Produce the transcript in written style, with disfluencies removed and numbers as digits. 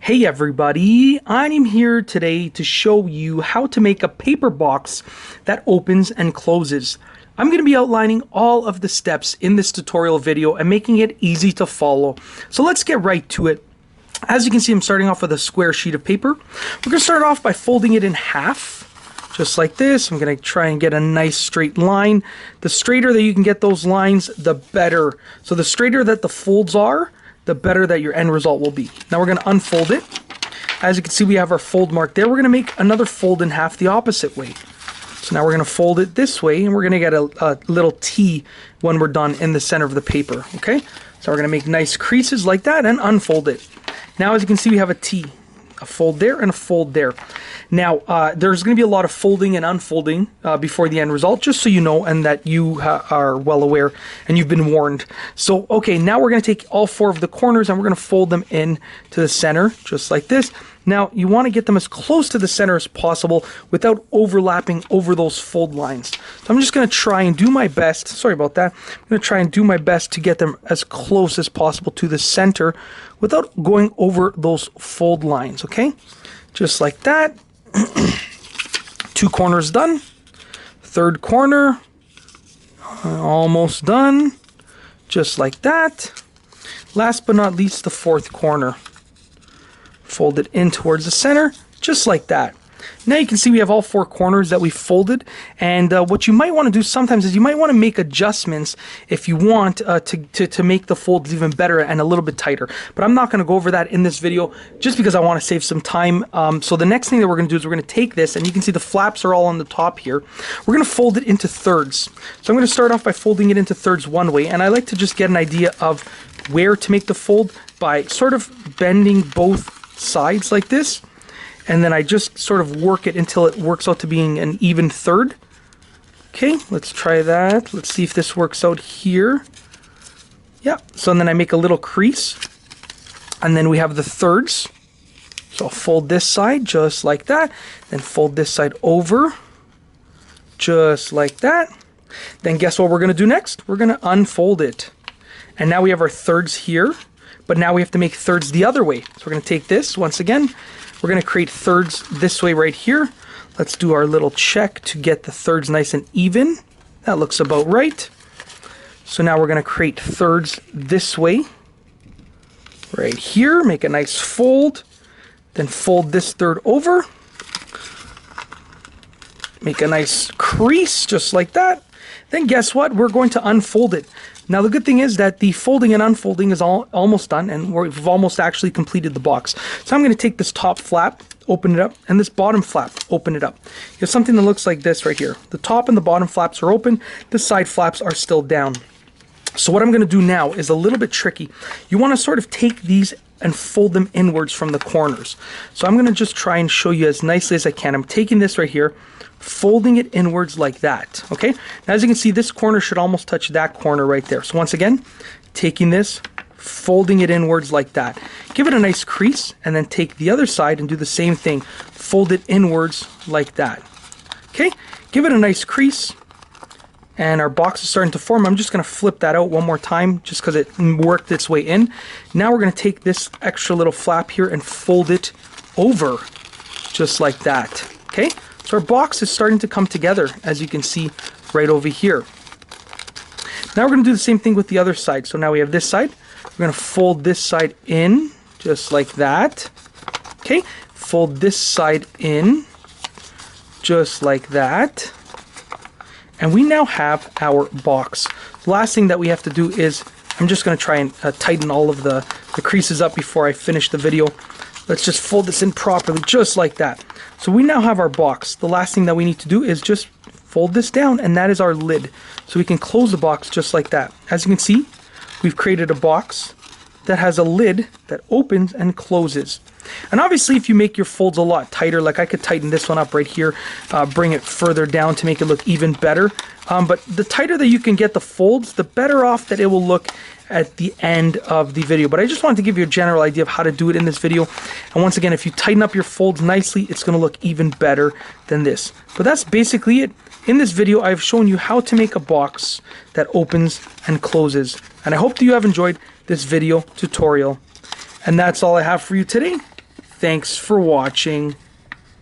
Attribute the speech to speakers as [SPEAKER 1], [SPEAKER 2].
[SPEAKER 1] Hey everybody, I'm here today to show you how to make a paper box that opens and closes. I'm going to be outlining all of the steps in this tutorial video and making it easy to follow. So let's get right to it. As you can see, I'm starting off with a square sheet of paper. We're going to start off by folding it in half, just like this. I'm going to try and get a nice straight line. The straighter that you can get those lines, the better. So the straighter that the folds are, the better that your end result will be. Now we're going to unfold it. As you can see, we have our fold mark there. We're going to make another fold in half the opposite way. So now we're going to fold it this way, and we're going to get a little T when we're done in the center of the paper. Okay, so we're going to make nice creases like that and unfold it. Now as you can see, we have a T, a fold there and a fold there. Now there's going to be a lot of folding and unfolding before the end result, just so you know and that you are well aware and you've been warned. So okay, now we're going to take all four of the corners and we're going to fold them in to the center, just like this. Now you want to get them as close to the center as possible without overlapping over those fold lines. So I'm just going to try and do my best, sorry about that, I'm going to try and do my best to get them as close as possible to the center without going over those fold lines, okay? Just like that. Two corners done. Third corner, almost done. Just like that. Last but not least, the fourth corner. Fold it in towards the center, just like that. Now you can see we have all four corners that we folded, and what you might want to do sometimes is you might want to make adjustments if you want to make the folds even better and a little bit tighter. But I'm not going to go over that in this video just because I want to save some time. So the next thing that we're going to do is we're going to take this, and you can see the flaps are all on the top here. We're going to fold it into thirds. So I'm going to start off by folding it into thirds one way, and I like to just get an idea of where to make the fold by sort of bending both sides like this. And then I just sort of work it until it works out to being an even third. Okay, let's try that. Let's see if this works out here. Yeah, so then I make a little crease. And then we have the thirds. So I'll fold this side just like that. Then fold this side over just like that. Then guess what we're going to do next? We're going to unfold it. And now we have our thirds here. But now we have to make thirds the other way. So we're going to take this once again. We're going to create thirds this way right here. Let's do our little check to get the thirds nice and even. That looks about right. So now we're going to create thirds this way. Right here. Make a nice fold. Then fold this third over. Make a nice crease just like that. Then guess what? We're going to unfold it. Now the good thing is that the folding and unfolding is almost done, and we've almost actually completed the box. So I'm going to take this top flap, open it up, and this bottom flap, open it up. You have something that looks like this right here. The top and the bottom flaps are open, the side flaps are still down. So what I'm going to do now is a little bit tricky. You want to sort of take these and fold them inwards from the corners. So I'm going to just try and show you as nicely as I can. I'm taking this right here, folding it inwards like that. Okay, now as you can see, this corner should almost touch that corner right there. So once again, taking this, folding it inwards like that. Give it a nice crease, and then take the other side and do the same thing. Fold it inwards like that. Okay, give it a nice crease, and our box is starting to form. I'm just going to flip that out one more time just because it worked its way in. Now we're going to take this extra little flap here and fold it over just like that. Okay, so our box is starting to come together, as you can see right over here. Now we're going to do the same thing with the other side. So now we have this side. We're going to fold this side in just like that. Okay, fold this side in just like that. And we now have our box. The last thing that we have to do is, I'm just going to try and tighten all of the creases up before I finish the video. Let's just fold this in properly, just like that. So we now have our box. The last thing that we need to do is just fold this down, and that is our lid. So we can close the box just like that. As you can see, we've created a box that has a lid that opens and closes. And obviously, if you make your folds a lot tighter, like I could tighten this one up right here, bring it further down to make it look even better. But the tighter that you can get the folds, the better off that it will look at the end of the video. But I just wanted to give you a general idea of how to do it in this video. And once again, if you tighten up your folds nicely, it's going to look even better than this. But that's basically it. In this video, I've shown you how to make a box that opens and closes. And I hope that you have enjoyed this video tutorial. And that's all I have for you today. Thanks for watching.